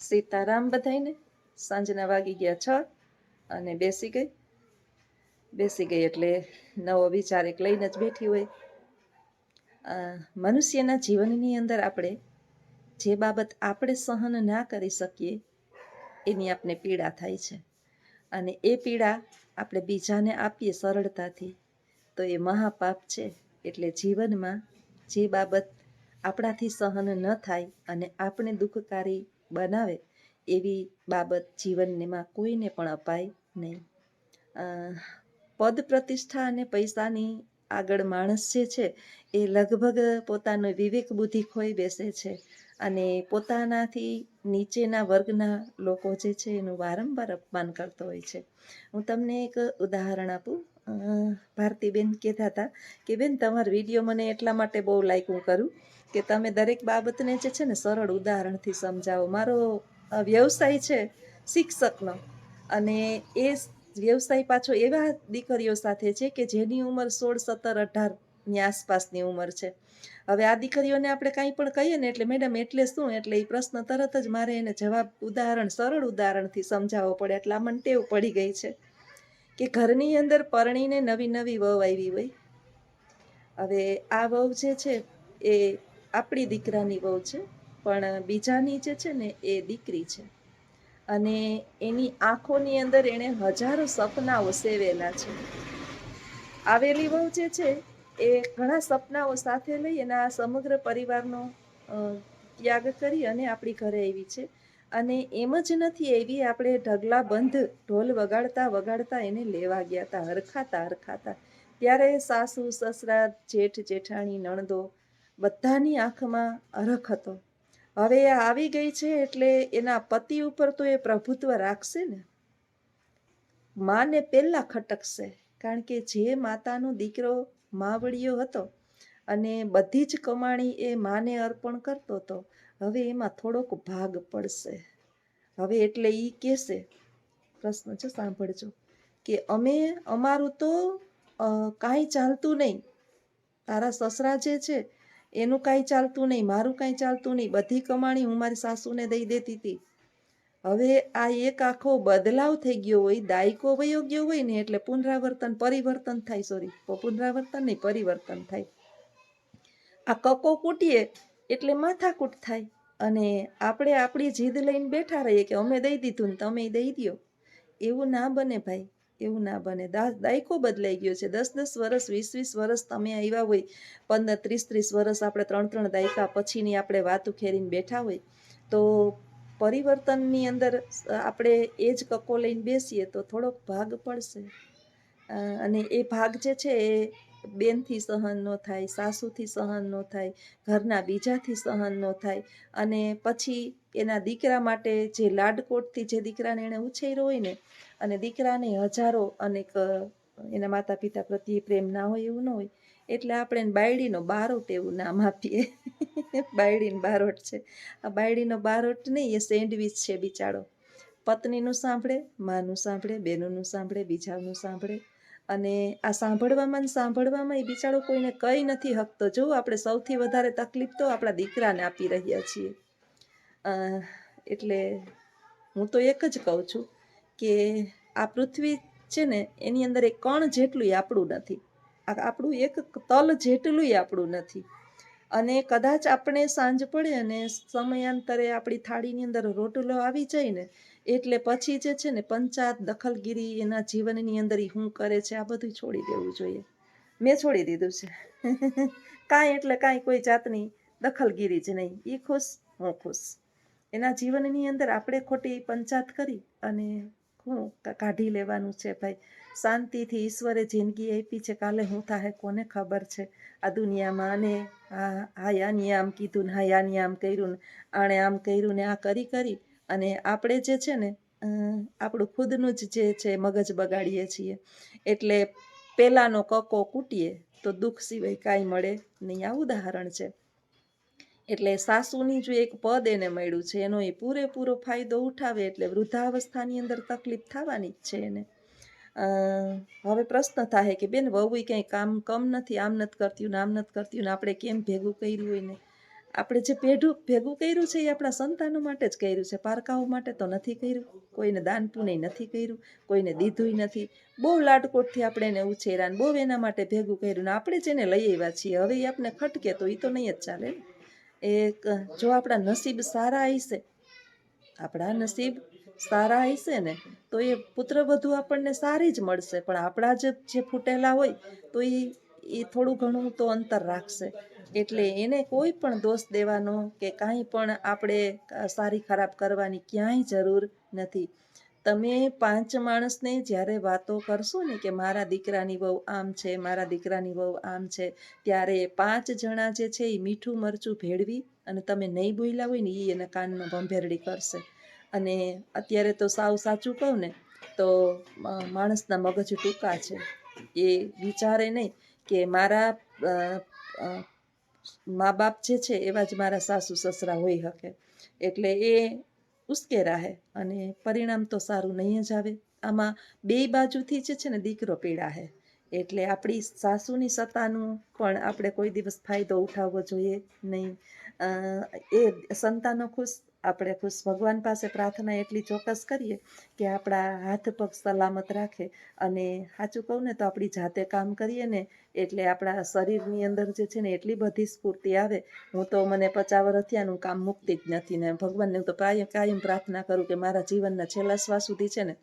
સીતારામ બધાયને. સાંજના વાગી ગયા 6 અને બેસી ગઈ એટલે નવો વિચાર એક લઈને જ બેઠી હોય. મનુષ્યના જીવનની અંદર આપણે જે બાબત આપણે સહન ના કરી શકીએ એની આપણે પીડા થાય છે, અને એ પીડા આપણે બીજાને આપીએ સરળતાથી તો એ મહાપાપ છે. એટલે જીવનમાં જે બાબત આપણાથી સહન ન થાય અને આપણે દુઃખકારી બનાવે એવી બાબત જીવનમાં કોઈને પણ અપાય નહીં. પદ પ્રતિષ્ઠા અને પૈસાની આગળ માણસ જે છે એ લગભગ પોતાનો વિવેક બુદ્ધિ ખોઈ બેસે છે, અને પોતાનાથી નીચેના વર્ગના લોકો જે છે એનું વારંવાર અપમાન કરતો હોય છે. હું તમને એક ઉદાહરણ આપું. ભારતીબેન કહેતા હતા કે બેન, તમારો વિડીયો મને એટલા માટે બહુ લાઈક હું કરું કે તમે દરેક બાબતને જે છે ને સરળ ઉદાહરણથી સમજાવો. મારો વ્યવસાય છે શિક્ષકનો, અને એ વ્યવસાય પાછો એવા દીકરીઓ સાથે છે કે જેની ઉંમર 16, 17, 18ની આસપાસની ઉંમર છે. હવે આ દીકરીઓને આપણે કાંઈ પણ કહીએ ને એટલે મેડમ એટલે શું, એટલે એ પ્રશ્ન તરત જ મારે એને જવાબ સરળ ઉદાહરણથી સમજાવવો પડે. એટલે આ મને ટેવ પડી ગઈ છે કે ઘરની અંદર પરણીને નવી નવી વહુ આવી હોય. હવે આ વહુ જે છે એ આપણી દીકરાની વહુ છે, પણ બીજાની જે છે ને એ દીકરી છે, અને એની આંખોની અંદર એણે હજારો સપનાઓ સેવેલા છે. આવેલી વહુ જે છે એ ઘણા સપનાઓ સાથે લઈ એના સમગ્ર પરિવારનો ત્યાગ કરી અને આપણી ઘરે આવી છે. અને એમ જ નથી એવી, આપણે ઢગલા બંધ ઢોલ વગાડતા વગાડતા એને લેવા ગયા હતા, હરખાતા. ત્યારે સાસુ, સસરા, જેઠ, જેઠાણી, નણંદો બધાની આંખમાં હરખ હતો. હવે એ આવી ગઈ છે એટલે એના પતિ ઉપર તો એ પ્રભુત્વ રાખશે ને. માને પહેલા ખટકશે, કારણ કે જે માતાનો દીકરો માવડિયો હતો અને બધી જ કમાણી એ માને અર્પણ કરતો હતો, હવે એમાં થોડોક ભાગ પડશે. હવે એટલે એ કહેશે, પ્રશ્ન છે સાંભળજો, કે અમારું તો કાંઈ ચાલતું નહીં, તારા સસરા જે છે એનું કાંઈ ચાલતું નહીં, મારું કાંઈ ચાલતું નહીં, બધી કમાણી હું મારી સાસુને દઈ દેતી હતી. હવે આ એક આખો બદલાવ થઈ ગયો હોય, દાયકો વયો ગયો હોય ને એટલે પરિવર્તન થાય. આ કકો કૂટીએ એટલે માથાકૂટ થાય, અને આપણે આપણી જીદ લઈને બેઠા રહીએ કે અમે દઈ દીધું ને તમે દઈ દો. એવું ના બને ભાઈ, એવું ના બને. દાયકો બદલાઈ ગયો છે. 10-10 વર્ષ, 20-20 વર્ષ તમે આવ્યા હોય, 15-30 વર્ષ આપણે 3 દાયકા પછીની આપણે વાત ઉખેરીને બેઠા હોય, તો પરિવર્તનની અંદર આપણે એ જ કકો લઈને બેસીએ તો થોડોક ભાગ પડશે. અને એ ભાગ જે છે એ બેનથી સહન ન થાય, સાસુથી સહન ન થાય, ઘરના બીજાથી સહન ન થાય, અને પછી એના દીકરા માટે જે લાડકોટથી જે દીકરાને એણે ઉછેર્યો હોય ને, અને દીકરાને હજારો અનેક એના માતા પિતા પ્રત્યે પ્રેમ ના હોય એવું ન હોય, એટલે આપણે બાયડીનો બારોટ એવું નામ આપીએ. બાયડીનો બારોટ છે. આ બાયડીનો બારોટ નહીં, એ સેન્ડવીચ છે બિચારો. પત્નીનું સાંભળે, માનું સાંભળે, બેનોનું સાંભળે, બીજાનું સાંભળે, અને આ સાંભળવામાં એ બિચારો કોઈને કંઈ નથી હકતો. જો આપણે સૌથી વધારે તકલીફ તો આપણા દીકરાને આપી રહ્યા છીએ. એટલે હું તો એક જ કહું છું કે આ પૃથ્વી છે ને એની અંદર એક કણ જેટલું આપણું નથી, આપણું એક તલ જેટલું આપણું નથી. અને કદાચ આપણે સાંજ પડે અને સમયાંતરે આપણી થાળીની અંદર રોટલો આવી જાય ને એટલે પછી જે છે ને પંચાયત, દખલગીરી એના જીવનની અંદર શું કરે છે આ બધું છોડી દેવું જોઈએ. મેં છોડી દીધું છે. કાંઈ એટલે કાંઈ કોઈ જાતની દખલગીરી જ નહીં. એ ખુશ, હું ખુશ. એના જીવનની અંદર આપણે ખોટી પંચાયત કરી અને હું કાઢી લેવાનું છે ભાઈ. શાંતિથી ઈશ્વરે જિંદગી આપી છે, કાલે શું થાય કોને ખબર છે આ દુનિયામાં. અને આને આમ કીધું ને આને આમ કર્યું ને આણે આમ કર્યું ને આ કરી અને આપણે જે છે ને આપણું ખુદનું જ જે છે મગજ બગાડીએ છીએ. એટલે પહેલાંનો કકો કૂટીએ તો દુઃખ સિવાય કાંઈ મળે નહીં. આ ઉદાહરણ છે. એટલે સાસુની જો એક પદ એને મળ્યું છે એનો એ પૂરેપૂરો ફાયદો ઉઠાવે એટલે વૃદ્ધાવસ્થાની અંદર તકલીફ થવાની જ છે એને. હવે પ્રશ્ન થાય કે બેન, વહુ ક્યાંય કામ કમ નથી, આમ નથી કરતી ને આમ નથી કરતી ને આપણે કેમ ભેગું કર્યું હોય ને. આપણે જે ભેગું કર્યું છે એ આપણા સંતાનો માટે જ કર્યું છે, પારકાઓ માટે તો નથી કર્યું. કોઈને દાન પુણ્ય નથી કર્યું, કોઈને દીધુંય નથી. બહુ લાડકોટથી આપણે એને ઉછેર્યા, બહુ એના માટે ભેગું કર્યું ને આપણે જેને લઈ આવ્યા છીએ હવે એ આપણે ખટકે તો એ તો નહીં જ ચાલે ને. જો આપણા નસીબ સારા હશે, આપણા નસીબ સારા હશે ને તો એ પુત્રવધુ આપણને સારી જ મળશે, પણ આપણા જે ફૂટેલા હોય તો એ થોડું ઘણું તો અંતર રાખશે. એટલે એને કોઈ પણ દોષ દેવાનો કે કાંઈ પણ આપણે સારી ખરાબ કરવાની ક્યાંય જરૂર નથી. તમે 5 માણસને જ્યારે વાતો કરશો ને કે મારા દીકરાની વહુ આમ છે, મારા દીકરાની વહુ આમ છે, ત્યારે 5 જણા જે છે એ મીઠું મરચું ભેળવી અને તમે નહીં બોલ્યા હોય ને એ એના કાનમાં ભંભેરડી કરશે. અને અત્યારે તો સાવ સાચું કહું ને તો માણસના મગજ ટૂંકા છે. એ વિચારે નહીં કે મારા મા બાપ જે છે એવા જ મારા સાસુ સસરા હોઈ શકે, એટલે એ ઉશ્કેરાશે અને પરિણામ તો સારું નહીં જ આવે. આમાં બે બાજુથી જે છે ને દીકરો પીડાશે. એટલે આપણી સાસુની સત્તાનું પણ આપણે કોઈ દિવસ ફાયદો ઉઠાવવો જોઈએ નહીં. એ સંતાનો ખુશ, આપણે ખુશ. ભગવાન પાસે પ્રાર્થના એટલી ચોક્કસ કરીએ કે આપણા હાથ પગ સલામત રાખે. અને સાચું કહું ને તો આપણી જાતે કામ કરીએ ને એટલે આપણા શરીરની અંદર જે છે ને એટલી બધી સ્ફૂર્તિ આવે. હું તો મને 50 વર્ષ થયાનું કામ મૂકતી જ નથી ને ભગવાનને હું તો કાયમ પ્રાર્થના કરું કે મારા જીવનના છેલ્લા શ્વાસ સુધી છે ને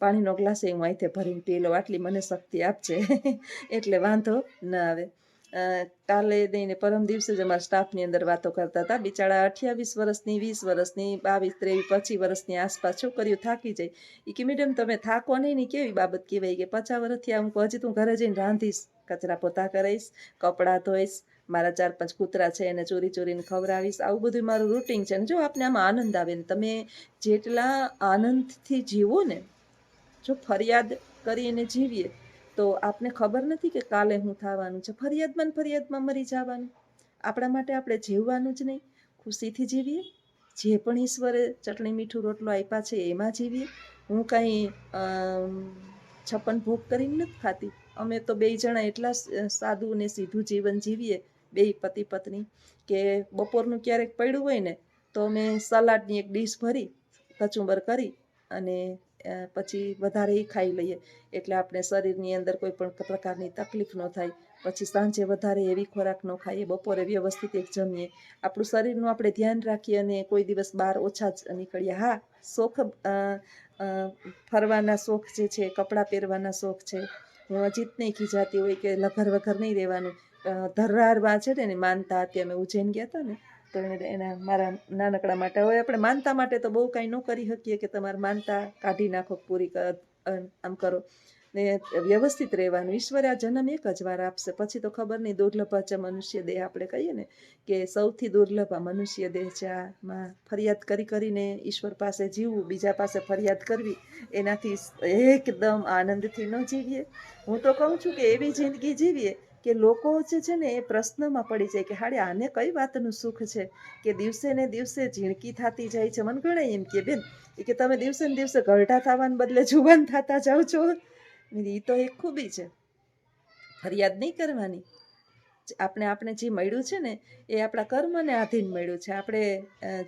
પાણીનો ગ્લાસ હું અહીંથી ભરીને પી લઉં, આટલી મને શક્તિ આપજે. એટલે વાંધો ન આવે. કાલે નહીં ને પરમ દિવસે જ અમારા સ્ટાફની અંદર વાતો કરતા હતા. બિચારા 28 વર્ષની, 20 વર્ષની, 22, 23, 25 વર્ષની આસપાસ છોકરીઓ થાકી જાય. એ કે મેડમ તમે થાકો નહીં ને કેવી બાબત કહેવાય કે 50 વર્ષથી હું હજી તું ઘરે જઈને રાંધીશ, કચરા પોતા કરીશ, કપડાં ધોઈશ, મારા 4-5 કૂતરા છે એને ચોરીને ખવડાવીશ, આવું બધું મારું રૂટિન છે. ને જો આપને આમાં આનંદ આવે ને તમે જેટલા આનંદથી જીવો ને, જો ફરિયાદ કરીને જીવીએ તો આપને ખબર નથી કે કાલે શું થવાનું છે. ફરિયાદમાં મરી જવાનું. આપણા માટે આપણે જીવવાનું જ નહીં, ખુશીથી જીવીએ. જે પણ ઈશ્વરે ચટણી મીઠું રોટલો આપ્યા છે એમાં જીવીએ. હું કાંઈ 56 ભોગ કરીને નથી ખાતી. અમે તો 2 જણા એટલા સાદું ને સીધું જીવન જીવીએ, 2 પતિ પત્ની, કે બપોરનું ક્યારેક પડ્યું હોય ને તો અમે સલાડની એક ડીશ ભરી કચુંબર કરી અને પછી વધારે એ ખાઈ લઈએ. એટલે આપણે શરીરની અંદર કોઈ પણ પ્રકારની તકલીફ ન થાય. પછી સાંજે વધારે એવી ખોરાક ન ખાઈએ, બપોરે વ્યવસ્થિત એક જમીએ. આપણું શરીરનું આપણે ધ્યાન રાખીએ અને કોઈ દિવસ બહાર ઓછા જ નીકળીએ. હા, શોખ ફરવાના શોખ જે છે, કપડાં પહેરવાના શોખ છે. હું અજીત નહીં ખીજાતી હોય કે લઘર વઘર નહીં રહેવાનું. ધરારવા છે ને માનતા હતી, અમે ઉજ્જૈન ગયા હતા ને તો એના મારા નાનકડા માટે, હવે આપણે માનતા માટે તો બહુ કાંઈ ન કરી શકીએ કે તમારે માનતા કાઢી નાખો, પૂરી આમ કરો ને વ્યવસ્થિત રહેવાનું. ઈશ્વરે આ જન્મ એક જ વાર આપશે, પછી તો ખબર નહીં. દુર્લભ છે મનુષ્ય દેહ, આપણે કહીએ ને કે સૌથી દુર્લભ આ મનુષ્ય દેહ છે. આમાં ફરિયાદ કરીને ઈશ્વર પાસે જીવવું, બીજા પાસે ફરિયાદ કરવી, એનાથી એકદમ આનંદથી ન જીવીએ. હું તો કહું છું કે એવી જિંદગી જીવીએ કે લોકો જે છે ને એ પ્રશ્નમાં પડી જાય કે હાડે આને કઈ વાતનું સુખ છે કે દિવસે ને દિવસે ઝીણકી થતી જાય છે. મને ઘણા એમ કે બેન કે તમે દિવસે ને દિવસે ઘરડા થવાને બદલે જુવાન થતા જાઓ છો. એ તો એક ખૂબી છે. ફરિયાદ નહીં કરવાની. આપણે જે મળ્યું છે ને એ આપણા કર્મને આધીન મળ્યું છે. આપણે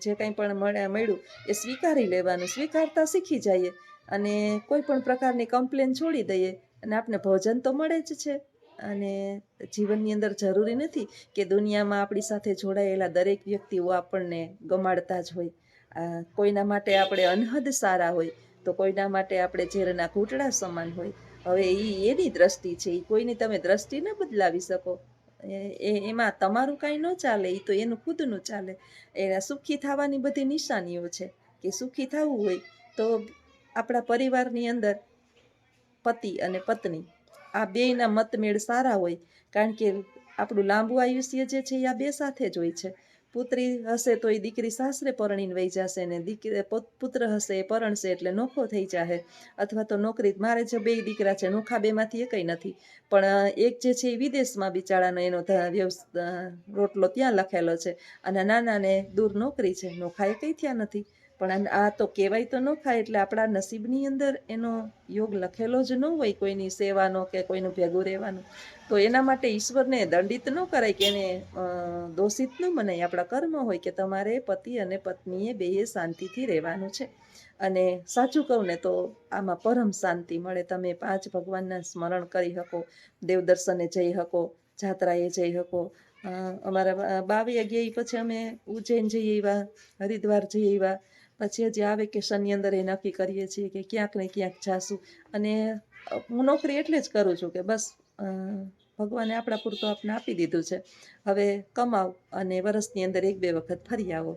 જે કંઈ પણ મળ્યું એ સ્વીકારી લેવાનું. સ્વીકારતા શીખી જઈએ અને કોઈ પણ પ્રકારની કમ્પ્લેન છોડી દઈએ અને આપણે ભોજન તો મળે જ છે. અને જીવનની અંદર જરૂરી નથી કે દુનિયામાં આપણી સાથે જોડાયેલા દરેક વ્યક્તિઓ આપણને ગમાડતા જ હોય. કોઈના માટે આપણે અનહદ સારા હોય તો કોઈના માટે આપણે ઝેરના ઘૂંટડા સમાન હોય. હવે એની દ્રષ્ટિ છે, એ કોઈની તમે દ્રષ્ટિ ન બદલાવી શકો. એમાં તમારું કાંઈ ન ચાલે, એ તો એનું ખુદનું ચાલે. એના સુખી થવાની બધી નિશાનીઓ છે કે સુખી થવું હોય તો આપણા પરિવારની અંદર પતિ અને પત્ની આ બેયના મતમેળ સારા હોય. કારણ કે આપણું લાંબુ આયુષ્ય જે છે એ આ બે સાથે જ હોય છે. પુત્રી હશે તો એ દીકરી સાસરે પરણીને વહી જશે ને પુત્ર હશે એ પરણશે એટલે નોખો થઈ જશે. અથવા તો નોકરી, મારે જે 2 દીકરા છે, નોખા બેમાંથી એકય નથી, પણ એક જે છે એ વિદેશમાં બિચારાનો એનો રોટલો ત્યાં લખેલો છે અને નાનાને દૂર નોકરી છે, નોખા એકય થયા નથી. પણ આ તો કહેવાય તો ન ખાય, એટલે આપણા નસીબની અંદર એનો યોગ લખેલો જ ન હોય કોઈની સેવાનો કે કોઈનું ભેગું રહેવાનું. તો એના માટે ઈશ્વરને દંડિત ન કરાય કે એને દોષિત ન મનાય. આપણા કર્મ હોય કે તમારે પતિ અને પત્નીએ બેએ શાંતિથી રહેવાનું છે. અને સાચું કહું ને તો આમાં પરમ શાંતિ મળે. તમે 5 ભગવાનના સ્મરણ કરી શકો, દેવ દર્શને જઈ શકો, જાત્રાએ જઈ શકો. અમારા બાવીએ ગયા પછી અમે ઉજ્જૈન જઈ આવ્યા, હરિદ્વાર જઈ આવ્યા. પછી હજી આ વેકેશનની અંદર એ નક્કી કરીએ છીએ કે ક્યાંક ને ક્યાંક જાશું. અને હું નોકરી એટલે જ કરું છું કે બસ ભગવાને આપણા પૂરતું આપણે આપી દીધું છે. હવે કમાવ અને વરસની અંદર 1-2 વખત ફરી આવો.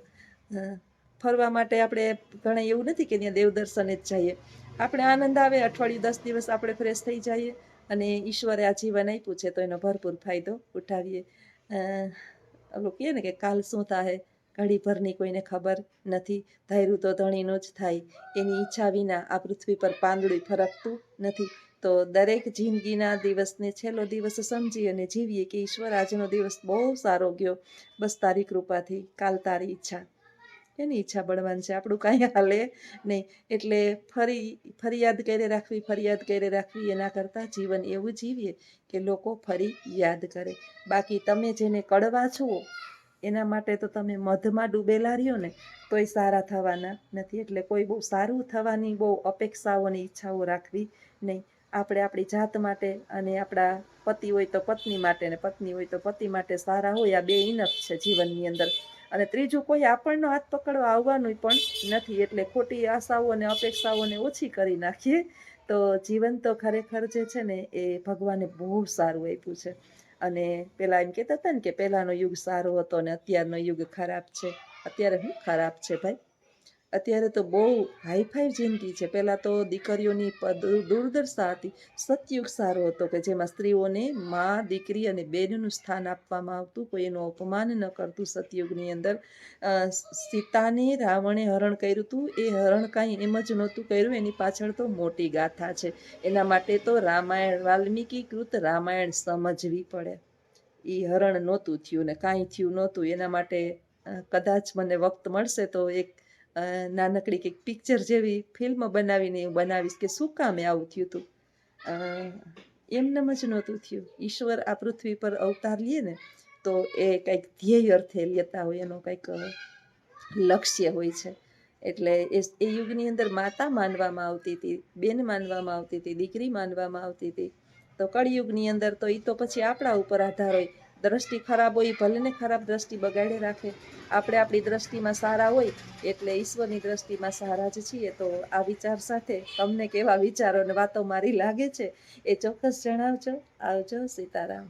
ફરવા માટે આપણે ઘણા એવું નથી કે ત્યાં દેવ દર્શને જ જઈએ. આપણે આનંદ આવે, અઠવાડિયું 10 દિવસ આપણે ફ્રેશ થઈ જઈએ અને ઈશ્વરે આ જીવન આપ્યું છે તો એનો ભરપૂર ફાયદો ઉઠાવીએ. ઓલું કહે ને કે કાલ શું થાય ઘડીભરની કોઈને ખબર નથી, ધાર્યું તો ધણીનું જ થાય, એની ઈચ્છા વિના આ પૃથ્વી પર પાંદડું ફરકતું નથી. તો દરેક જિંદગીના દિવસને છેલ્લો દિવસ સમજી અને જીવીએ કે ઈશ્વર આજનો દિવસ બહુ સારો ગયો, બસ તારી કૃપાથી, કાલ તારી ઈચ્છા. એની ઈચ્છા બળવાન છે, આપણું કાંઈ હાલે નહીં. એટલે ફરિયાદ કરે રાખવી એના કરતાં જીવન એવું જીવીએ કે લોકો ફરી યાદ કરે. બાકી તમે જેને કડવા છો એના માટે તો તમે મધમાં ડૂબેલા રહ્યો ને તોય સારા થવાના નથી. એટલે કોઈ બહુ સારું થવાની બહુ અપેક્ષાઓ અને ઈચ્છાઓ રાખવી નહીં. આપણે આપણી જાત માટે અને આપણા પતિ હોય તો પત્ની માટે ને પત્ની હોય તો પતિ માટે સારા હોય, આ 2 ઇનફ છે જીવનની અંદર. અને ત્રીજું કોઈ આપણનો હાથ પકડવા આવવાનું પણ નથી. એટલે ખોટી આશાઓ અને અપેક્ષાઓને ઓછી કરી નાખીએ તો જીવન તો ખરેખર જે છે ને એ ભગવાને બહુ સારું આપ્યું છે. અને પેલા એમ કહેતા હતા ને કે પહેલાનો યુગ સારો હતો અને અત્યારનો યુગ ખરાબ છે. અત્યારે શું ખરાબ છે ભાઈ? અત્યારે તો બહુ હાઈફાઈ જિંદગી છે. પહેલાં તો દીકરીઓની દુર્દશા હતી. સતયુગ સારો હતો કે જેમાં સ્ત્રીઓને માં, દીકરી અને બેનનું સ્થાન આપવામાં આવતું, કોઈ એનું અપમાન ન કરતું. સતયુગની અંદર સીતાને રાવણે હરણ કર્યું હતું. એ હરણ કાંઈ એમ જ નહોતું કર્યું, એની પાછળ તો મોટી ગાથા છે. એના માટે તો રામાયણ, વાલ્મીકી કૃત રામાયણ સમજવી પડે. એ હરણ નહોતું થયું ને કાંઈ થયું નહોતું. એના માટે કદાચ મને વખત મળશે તો એક નાનકડી કંઈક પિક્ચર જેવી ફિલ્મ બનાવીને બનાવીશ કે શું કામે આવું થયું હતું. એમનેમ જ નહોતું થયું. ઈશ્વર આ પૃથ્વી પર અવતાર લે ને તો એ કંઈક ધ્યેય અર્થે લેતા હોય, એનો કંઈક લક્ષ્ય હોય છે. એટલે એ યુગની અંદર માતા માનવામાં આવતી હતી, બેન માનવામાં આવતી હતી, દીકરી માનવામાં આવતી હતી. તો કળિયુગની અંદર તો એ તો પછી આપણા ઉપર આધાર હોય. દ્રષ્ટિ ખરાબ હોય ભલે ને ખરાબ દ્રષ્ટિ બગાડે રાખે, આપણે આપણી દ્રષ્ટિમાં સારા હોય એટલે ઈશ્વરની દ્રષ્ટિમાં સારા જ છીએ. તો આ વિચાર સાથે તમને કેવા વિચારો અને વાતો મારી લાગે છે એ ચોક્કસ જણાવજો. આવજો. સીતારામ.